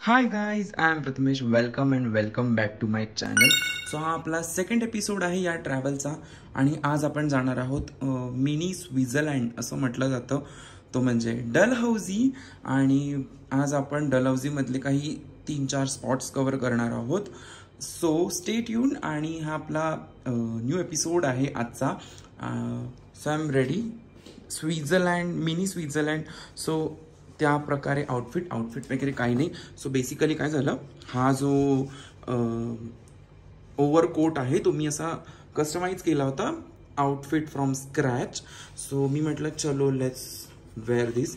High guys, I am Prathamesh. Welcome and welcome back to my channel. So हा आपला second episode आहे या ट्रॅव्हलचा आणि आज आपण जाणार आहोत मिनी स्वित्झर्लंड असं म्हटलं जातं. तो म्हणजे डलहौसी. आणि आज आपण डलहौसीमधले काही 3-4 स्पॉट्स कव्हर करणार आहोत. So stay tune. आणि हा आपला न्यू एपिसोड आहे आजचा. So I am ready. Switzerland, mini Switzerland. So त्या प्रकारे आउटफिट वगैरे काही नाही. सो बेसिकली काय झालं, हा जो ओव्हरकोट आहे तो मी असा कस्टमाइज केला होता आउटफिट फ्रॉम स्क्रॅच. सो मी म्हटलं चलो लेट्स वेअर दिस.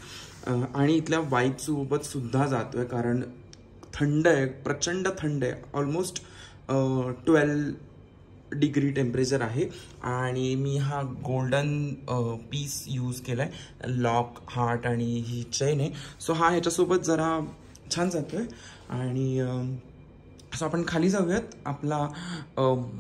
आणि इथल्या वाईबसोबत सुद्धा जातोय कारण थंड आहे, प्रचंड थंड आहे. ऑलमोस्ट 12 डिग्री टेम्परेचर आहे. आणि मी हा गोल्डन पीस यूज केलाय, लॉक, हार्ट आणि ही चेन आहे. सो हा ह्याच्यासोबत जरा छान जातोय. आणि सो आपण खाली जाऊयात आपला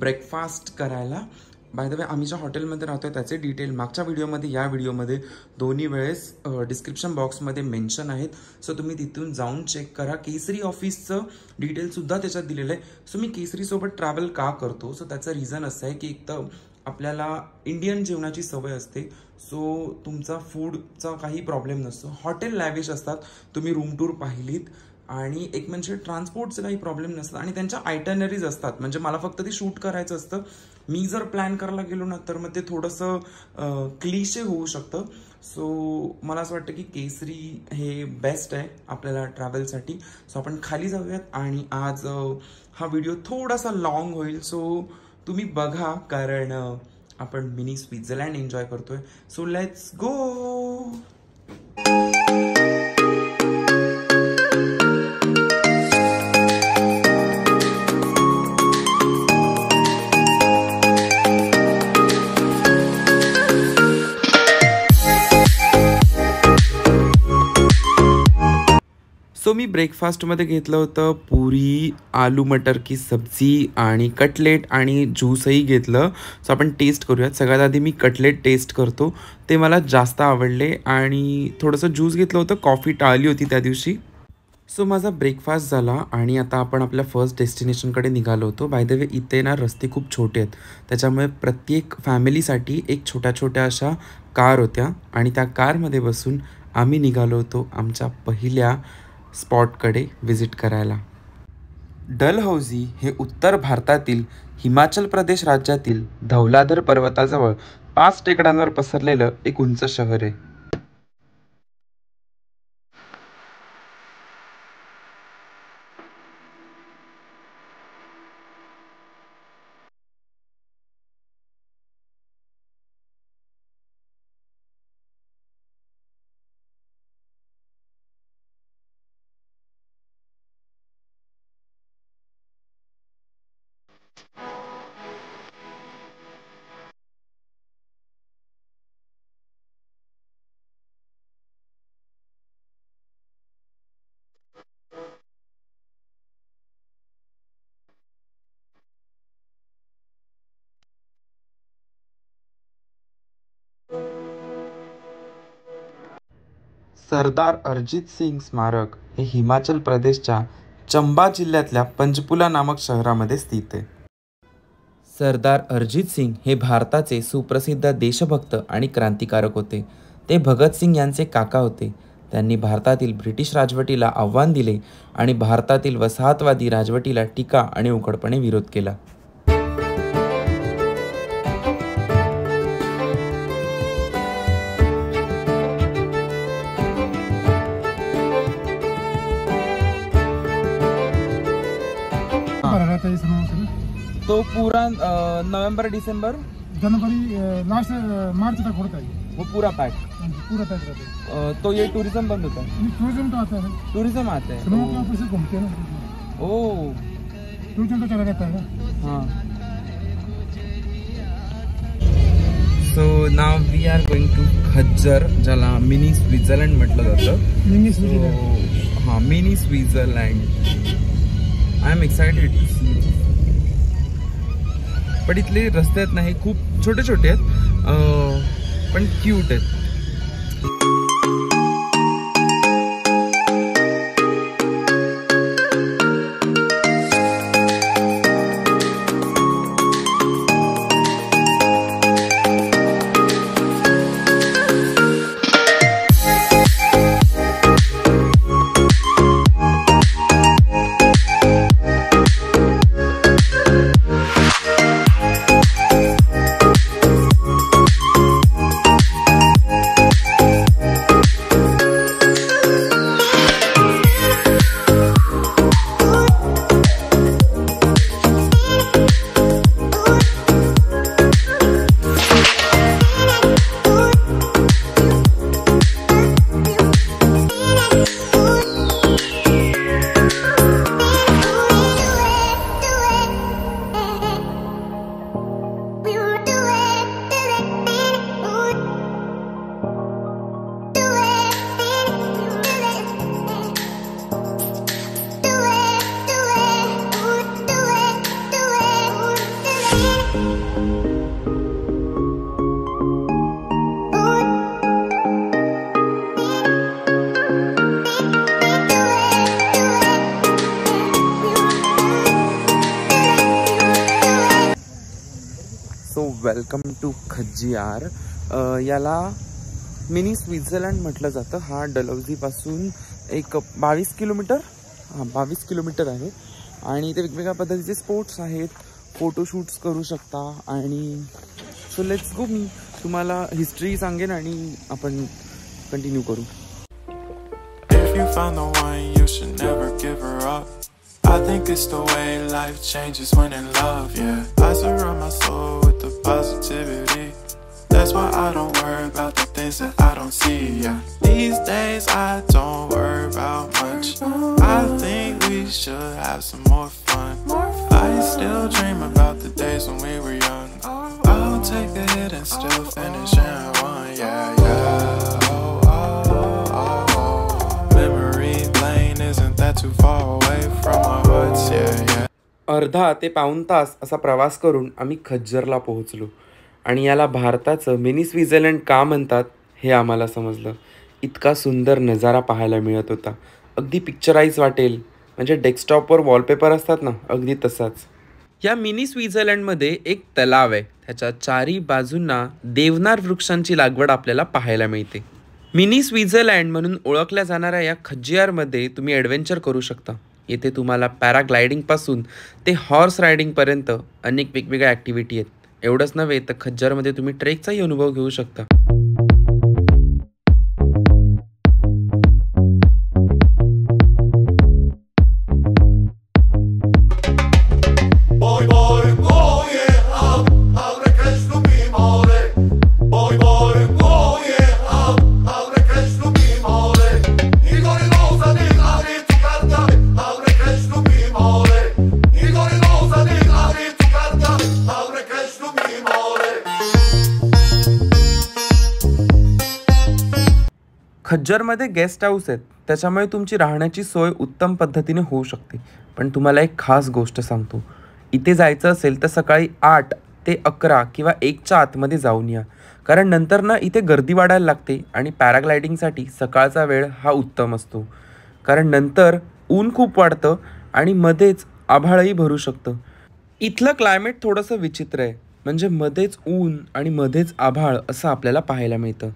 ब्रेकफास्ट करायला. बाय द वे, आम्ही ज्या हॉटेलमध्ये राहतोय त्याचे डिटेल मागच्या व्हिडिओमध्ये, या व्हिडिओमध्ये दोन्ही वेळेस डिस्क्रिप्शन बॉक्समध्ये मेन्शन आहेत. सो तुम्ही तिथून जाऊन चेक करा. केसरी ऑफिसचं डिटेलसुद्धा त्याच्यात दिलेलं आहे. सो मी केसरीसोबत ट्रॅव्हल का करतो, सो त्याचं रिझन असं आहे की एक तर आपल्याला इंडियन जेवणाची सवय असते. सो तुमचा फूडचा काही प्रॉब्लेम नसतो. हॉटेल लॅविश असतात, तुम्ही रूम टूर पाहिलीत. आणि एक म्हणजे ट्रान्सपोर्टचे काही प्रॉब्लेम नसतात आणि त्यांच्या आयटनरीज असतात. म्हणजे मला फक्त ते शूट करायचं असतं. मी जर प्लॅन करायला गेलो ना तर मग ते थोडंसं क्लिशे होऊ शकतं. सो मला असं वाटतं की केसरी हे बेस्ट आहे आपल्याला ट्रॅव्हलसाठी. सो आपण खाली जाऊयात. आणि आज हा व्हिडिओ थोडासा लॉंग होईल, सो तुम्ही बघा कारण आपण मिनी स्वित्झर्लंड एन्जॉय करतोय. So let's go. सो मी ब्रेकफास्टमध्ये घेतलं होतं पुरी, आलू मटर की सब्जी आणि कटलेट आणि ज्यूसही घेतलं. सो आपण टेस्ट करूयात. सगळ्यात आधी मी कटलेट टेस्ट करतो, ते मला जास्त आवडले. आणि थोडंसं ज्यूस घेतलं होतं, कॉफी टाळली होती त्या दिवशी. सो माझा ब्रेकफास्ट झाला आणि आता आपण आपल्या फर्स्ट डेस्टिनेशनकडे निघालो होतो. बाय द वे, इथे ना रस्ते खूप छोटे आहेत, त्याच्यामुळे प्रत्येक फॅमिलीसाठी एक छोट्या अशा कार होत्या. आणि त्या कारमध्ये बसून आम्ही निघालो होतो आमच्या पहिल्या स्पॉटकडे व्हिजिट करायला. डलहौसी हे उत्तर भारतातील हिमाचल प्रदेश राज्यातील धौलाधर पर्वताजवळ 5 टेकड्यांवर पसरलेलं एक उंच शहर आहे. सरदार अरिजित सिंग स्मारक हे हिमाचल प्रदेशच्या चंबा जिल्ह्यातल्या पंचकुला नामक शहरामध्ये स्थित आहे. सरदार अरिजित सिंग हे भारताचे सुप्रसिद्ध देशभक्त आणि क्रांतिकारक होते. ते भगतसिंग यांचे काका होते. त्यांनी भारतातील ब्रिटिश राजवटीला आव्हान दिले आणि भारतातील वसाहतवादी राजवटीला टीका आणि उघडपणे विरोध केला. तो पूरा नवंबर दिसंबर जनवरी लास्ट मार्च तक होता है वो पूरा पैक रहता है. तो ये टूरिज्म बंद होता है. टूरिज्म तो आता है, टूरिज्म आते हैं. लोग ऑफिस से घूमते हैं ना. ओ, टूरिज्म तो चला रहता है ना. हाँ. So now we are going to Khajjar, ज्याला मिनी स्वित्झर्लंड म्हटलं जातं. Mini Switzerland. हां, mini Switzerland. I am excited to see. पण इथले रस्ते आहेत ना, हे खूप छोटे आहेत, पण क्यूट आहेत. Welcome to Khajjiar. याला मिनी स्वित्झर्लंड म्हटलं जातं. हा डलहौसीपासून एक 22 किलोमीटर 22 किलोमीटर आहे आणि इथे वेगवेगळ्या पद्धतीचे स्पोर्ट्स आहेत, फोटोशूट्स करू शकता. आणि सो लेट्स गो. मी तुम्हाला हिस्ट्री सांगेन आणि आपण कंटिन्यू करू. If you find the one, you should never give her up. I think it's the way life changes when in love, yeah. I surround my soul with the positivity. That's why I don't worry about the things that I don't see, yeah. These days I don't worry about much. I think we should have some more fun. I still dream about the days when we were young. I'll take a hit and still finish in one, yeah, yeah. Memory lane isn't that too far away from our hearts, yeah, yeah. अर्धा ते पाऊण तास असा प्रवास करून आम्ही खज्जरला पोहोचलो आणि याला भारताचं मिनी स्वित्झर्लंड का म्हणतात हे आम्हाला समजलं. इतका सुंदर नजारा पाहायला मिळत होता. अगदी पिक्चराईज वाटेल, म्हणजे डेस्कटॉपवर वॉलपेपर असतात ना, अगदी तसाच. या मिनी स्वित्झर्लंडमध्ये एक तलाव आहे. त्याच्या चारी बाजूंना देवनार वृक्षांची लागवड आपल्याला पाहायला मिळते. मिनी स्वित्झर्लंड म्हणून ओळखल्या जाणाऱ्या या खज्जियारमध्ये तुम्ही ॲडव्हेंचर करू शकता. येथे तुम्हाला पॅराग्लायडिंगपासून ते हॉर्स रायडिंगपर्यंत अनेक वेगवेगळ्या ॲक्टिव्हिटी आहेत. एवढंच नव्हे तर खज्जरमध्ये तुम्ही ट्रेकचाही अनुभव घेऊ शकता. खज्जरमध्ये गेस्ट हाऊस आहेत, त्याच्यामुळे तुमची राहण्याची सोय उत्तम पद्धतीने होऊ शकते. पण तुम्हाला एक खास गोष्ट सांगतो, इथे जायचं असेल तर सकाळी 8 ते 11 किंवा 1च्या आतमध्ये जाऊन या, कारण नंतर ना इथे गर्दी वाढायला लागते. आणि पॅराग्लायडिंगसाठी सकाळचा वेळ हा उत्तम असतो, कारण नंतर ऊन खूप वाढतं आणि मध्येच आभाळही भरू शकतं. इथलं क्लायमेट थोडंसं विचित्र आहे, म्हणजे मध्येच ऊन आणि मध्येच आभाळ असं आपल्याला पाहायला मिळतं.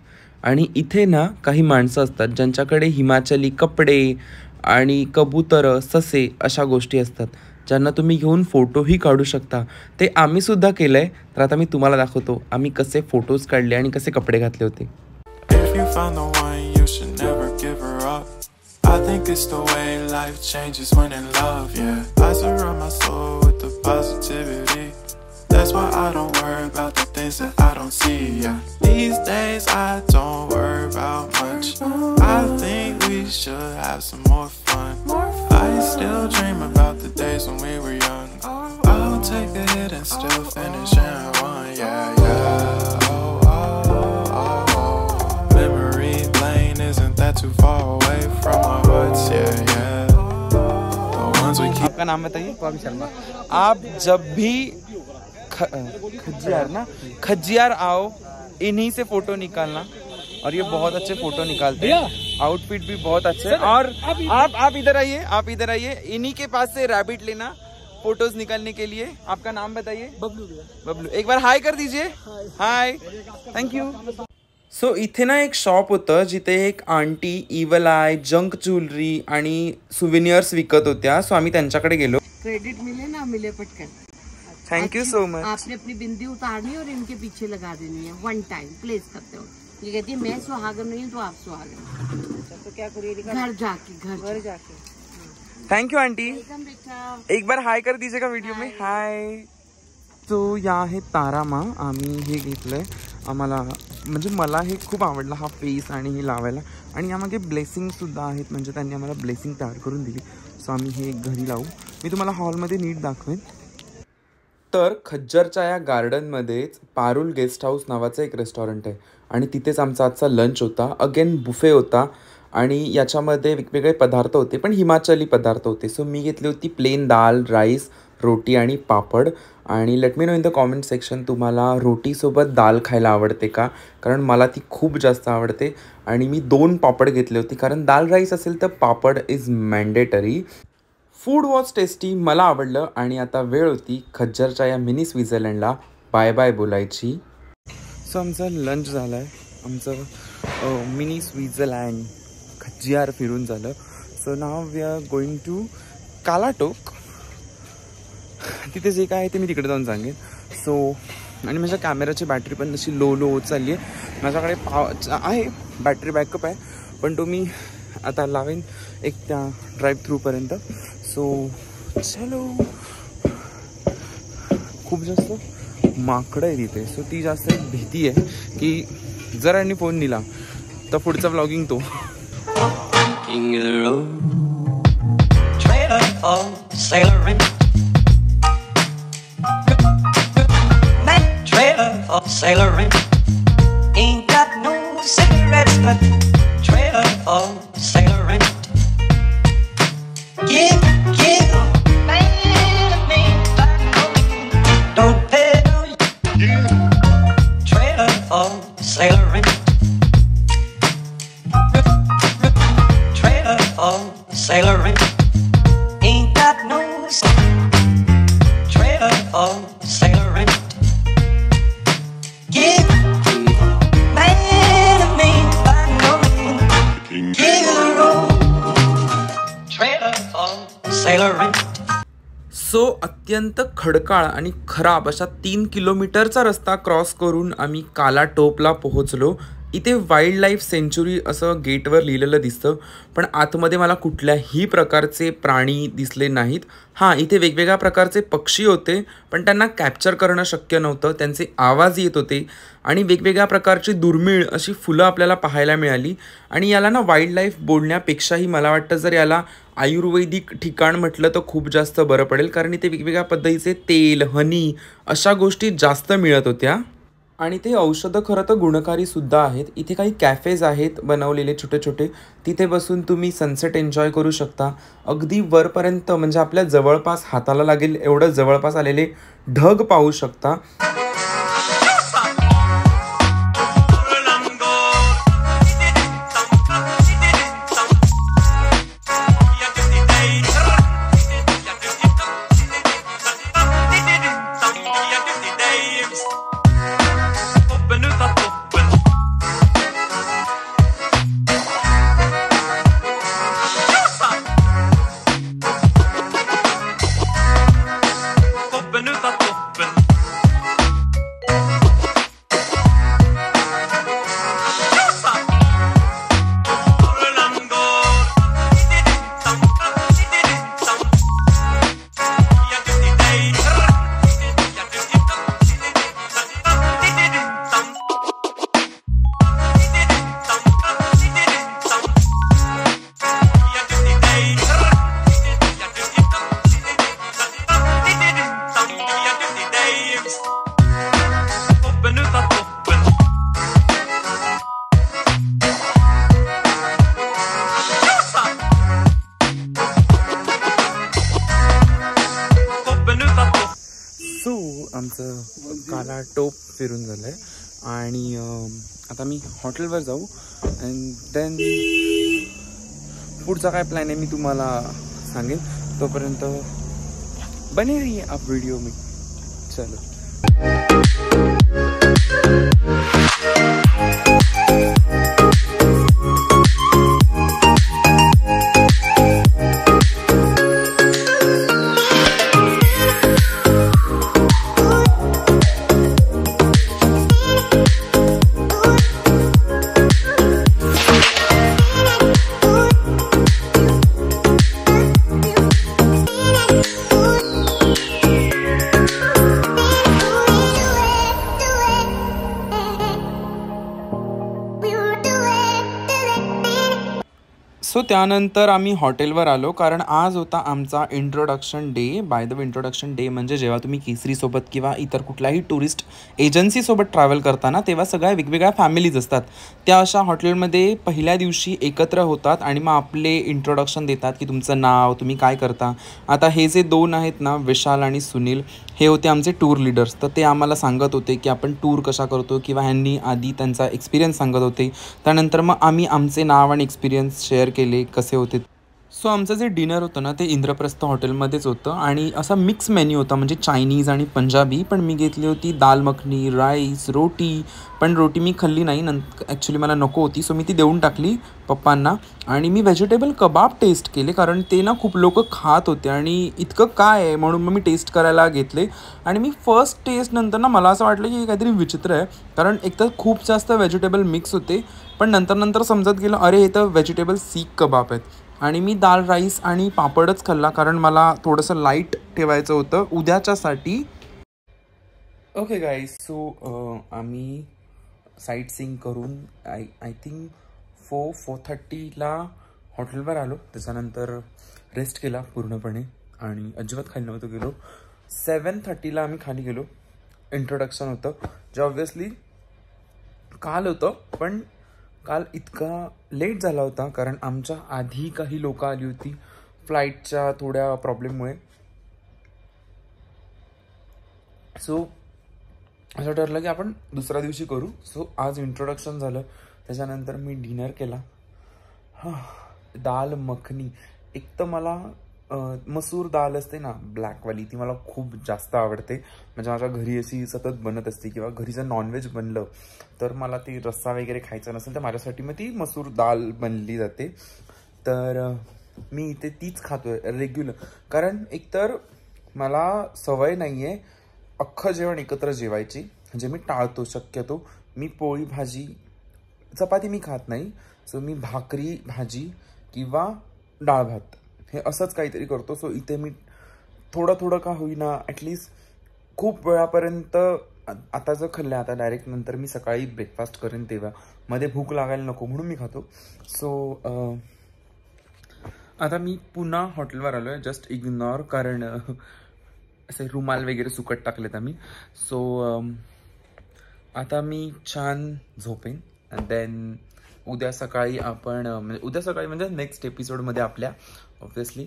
आणि इथे ना काही माणसं असतात ज्यांच्याकडे हिमाचली कपडे आणि कबूतरं, ससे अशा गोष्टी असतात, ज्यांना तुम्ही घेऊन फोटोही काढू शकता. ते आम्हीसुद्धा केलं आहे. तर आता मी तुम्हाला दाखवतो आम्ही कसे फोटोज काढले आणि कसे कपडे घातले होते. If you find the one, you should never give her up. I think it's the way life changes when in love, yeah. I surround my soul with the positivity. That's why I don't worry about the things that I don't see, yeah. These days I don't worry about much. I think we should have some more fun. I still dream about the days when we were young. I'll take a hit and still finish in one, yeah, yeah. Memory lane isn't that too far away from our hearts, yeah, yeah. The ones we keep. आपका नाम बताइए? पवन शर्मा. आप जब भी खज्जियार ना खज्जियार आओ, इन्हीं से photo निकालना, और ये बहुत अच्छे फोटो निकालते हैं. आउटफिट भी बहुत अच्छे हैं. और आप इधर आइए, आप इधर आइए. इन्हीं के पास से रैबिट लेना फोटोज निकालने के लिए. आपका नाम बताइए? बबलू. बबलू, एक बार हाय कर दीजिए. हाय, थँक यू. सो इथे ना एक शॉप होतं जिथे एक आंटी इवल आय, जंक ज्वेलरी आणि सुव्हिनियर्स विकत होत्या. सो आम्ही त्यांच्याकडे गेलो. क्रेडिट मिले ना मिले पटकन. Thank you so much. आपने अपनी बिंदी उतारनी और इनके पीछे लगा देनी है. 1 टाइम प्लेस करते हो. ये कहती है मैं सुहागन नहीं हूँ तो आप सुहागन. तो क्या करिए? घर जाके. Thank you aunty. बेटा एक बार हाय कर दीजिएगा वीडियो में. हाय. तो या आहे तारामा. आम्ही हे घेतलंय. आम्हाला म्हणजे मला हे खूप आवडलं, हा फेस आणि हे लावायला. आणि यामागे ब्लेसिंगसुद्धा आहेत, म्हणजे त्यांनी आम्हाला ब्लेसिंग तयार करून दिली. सो आम्ही हे घरी लावू. मी तुम्हाला हॉलमध्ये नीट दाखवेन. तर खज्जरच्या या गार्डनमध्येच पारुल गेस्ट हाऊस नावाचं एक रेस्टॉरंट आहे आणि तिथेच आमचा आजचा लंच होता. अगेन बुफे होता आणि याच्यामध्ये वेगवेगळे पदार्थ होते, पण हिमाचली पदार्थ होते. सो मी घेतली होती प्लेन दाल, राईस, रोटी आणि पापड. आणि let me know in the comment section तुम्हाला रोटीसोबत दाल खायला आवडते का, कारण मला ती खूप जास्त आवडते. आणि मी 2 पापड घेतले होते, कारण दाल राईस असेल तर पापड is mandatory. Food was tasty, मला आवडलं. आणि आता वेळ होती खज्जरच्या या मिनी स्वित्झर्लंडला बाय बाय बोलायची. सो आमचं लंच झालं आहे. आमचं मिनी स्वित्झर्लँड खज्जियार फिरून झालं. So now we are going to Kalatop. तिथे जे काय आहे ते मी तिकडे जाऊन सांगेन. सो आणि माझ्या कॅमेराची बॅटरी पण अशी लो होत चालली आहे. माझ्याकडे आहे बॅटरी बॅकअप आहे, पण तो मी आता लावेन एक त्या ड्राईव्ह थ्रूपर्यंत. सो चलो. खूप जास्त माकडं आहे तिथे. सो ती जास्त एक भीती आहे की जर यांनी फोन दिला तर पुढचा व्लॉगिंग तो. Sailoring ain't got no cigarettes, but trailer for sailoring. Give me don't pay no. Trailer for sailoring. Trailer for sailoring ain't got no. Trailer for sailoring. So अत्यंत खडकाळ आणि खराब अशा 3 किलोमीटरचा रस्ता क्रॉस करून आम्ही कालाटोपला पोहोचलो. इथे वाईल्ड लाईफ सेंच्युरी असं गेटवर लिहिलेलं दिसतं, पण आतमध्ये मला कुठल्याही प्रकारचे प्राणी दिसले नाहीत. हां, इथे वेगवेगळ्या प्रकारचे पक्षी होते, पण त्यांना कॅप्चर करणं शक्य नव्हतं. त्यांचे आवाज येत होते आणि वेगवेगळ्या प्रकारची दुर्मिळ अशी फुलं आपल्याला पाहायला मिळाली. आणि याला ना वाईल्ड लाईफ बोलण्यापेक्षाही मला वाटतं जर याला आयुर्वेदिक ठिकाण म्हटलं तर खूप जास्त बरं पडेल, कारण इथे वेगवेगळ्या पद्धतीचे तेल, हनी अशा गोष्टी जास्त मिळत होत्या. आणि ते औषधं खरं तर गुणकारीसुद्धा आहेत. इथे काही कॅफेज आहेत बनवलेले छोटे छोटे, तिथे बसून तुम्ही सनसेट एन्जॉय करू शकता. अगदी वरपर्यंत म्हणजे आपल्या जवळपास हाताला लागेल एवढं जवळपास आलेले ढग पाहू शकता. आमचं कालाटोप फिरून झालं आहे आणि आता मी हॉटेलवर जाऊ अँड देन पुढचा काय प्लॅन आहे मी तुम्हाला सांगेन. तोपर्यंत बने रहिए आप व्हिडिओ में. चलो. सो त्यानंतर आम्ही हॉटेलवर आलो कारण आज होता आमचा introduction day. By the way introduction day म्हणजे जेव्हा तुम्ही केसरीसोबत किंवा इतर कुठल्याही टुरिस्ट एजन्सीसोबत ट्रॅव्हल करताना तेव्हा सगळ्या वेगवेगळ्या फॅमिलीज असतात त्या अशा हॉटेलमध्ये पहिल्या दिवशी एकत्र होतात आणि मग आपले इंट्रोडक्शन देतात की तुमचं नाव, तुम्ही काय करता. आता हे जे दोन आहेत ना, विशाल आणि सुनील, हे होते आमचे टूर लीडर्स. तर ते आम्हाला सांगत होते की आपण टूर कशा करतो किंवा ह्यांनी आधी त्यांचा एक्सपिरियन्स सांगत होते. त्यानंतर मग आम्ही आमचे नाव आणि एक्सपिरियन्स शेअर केले कसे होते. सो आमचं जे डिनर होतं ना ते इंद्रप्रस्थ हॉटेलमध्येच होतं आणि असा मिक्स मेन्यू होता म्हणजे चायनीज आणि पंजाबी. पण मी घेतली होती दाल मखनी, राईस, रोटी. पण रोटी मी खाल्ली नाही, ॲक्च्युली मला नको होती, सो मी ती देऊन टाकली पप्पांना. आणि मी व्हेजिटेबल कबाब टेस्ट केले कारण ते ना खूप लोक खात होते आणि इतकं काय आहे म्हणून मग मी टेस्ट करायला घेतले. आणि मी फर्स्ट टेस्ट नंतर ना मला असं वाटलं की काहीतरी विचित्र आहे कारण एकतर खूप जास्त व्हेजिटेबल मिक्स होते. पण नंतर समजत गेलं अरे हे तर व्हेजिटेबल सीख कबाब आहेत. आणि मी दाल राईस आणि पापडच खाल्ला कारण मला थोडंसं लाईट ठेवायचं होतं उद्याच्यासाठी. ओके गाईज, सो आम्ही साईट सीइंग करून आय थिंक 4:30ला हॉटेलवर आलो. त्याच्यानंतर रेस्ट केला पूर्णपणे आणि अजिबात खाली नव्हतं गेलो. 7:30ला आम्ही खाली गेलो. इंट्रोडक्शन होतं जे ऑब्व्हियसली काल होतं, पण काल इतका लेट झाला होता कारण आमच्या आधी काही लोक आली होती फ्लाईटच्या थोड्या प्रॉब्लेममुळे. सो असं ठरलं की आपण दुसऱ्या दिवशी करू. सो आज इंट्रोडक्शन झालं, त्याच्यानंतर मी डिनर केला. दाल मखनी. एक तर मला मसूर दाल असते ना ब्लॅकवाली, ती मला खूप जास्त आवडते. म्हणजे माझ्या घरी अशी सतत बनत असते किंवा घरी जर नॉनव्हेज बनलं तर मला ती रस्सा वगैरे खायचा नसेल तर माझ्यासाठी मग ती मसूर दाल बनली जाते. तर मी इथे तीच खातोय रेग्युलर कारण एकतर मला सवय नाही आहे अख्खं जेवण एकत्र जेवायची. म्हणजे मी टाळतो शक्यतो. मी पोळी भाजी चपाती मी खात नाही. सो मी भाकरी भाजी किंवा डाळ भात हे असंच काहीतरी करतो. सो इथे मी थोडं का होईना ॲटलिस्ट खूप वेळापर्यंत आता जर खाल्लं आता डायरेक्ट नंतर मी सकाळी ब्रेकफास्ट करेन तेव्हा मध्ये भूक लागायला नको म्हणून मी खातो. सो आता मी पुन्हा हॉटेलवर आलो आहे. जस्ट इग्नोर कारण असे रुमाल वगैरे सुकट टाकलेत आम्ही. सो आता मी छान झोपेन अँड देन उद्या सकाळी आपण म्हणजे नेक्स्ट एपिसोडमध्ये आपल्या ऑब्व्हियसली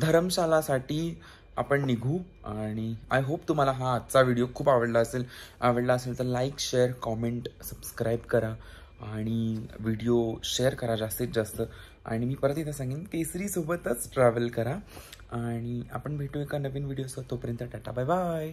धर्मशालासाठी आपण निघू. आणि आय होप तुम्हाला हा आजचा व्हिडिओ खूप आवडला असेल तर लाईक, शेअर, कॉमेंट, सबस्क्राईब करा आणि व्हिडिओ शेअर करा जास्तीत जास्त. आणि मी परत इथं सांगेन केसरीसोबतच ट्रॅव्हल करा आणि आपण भेटू एका नवीन व्हिडिओसोबत. तोपर्यंत टाटा बाय बाय.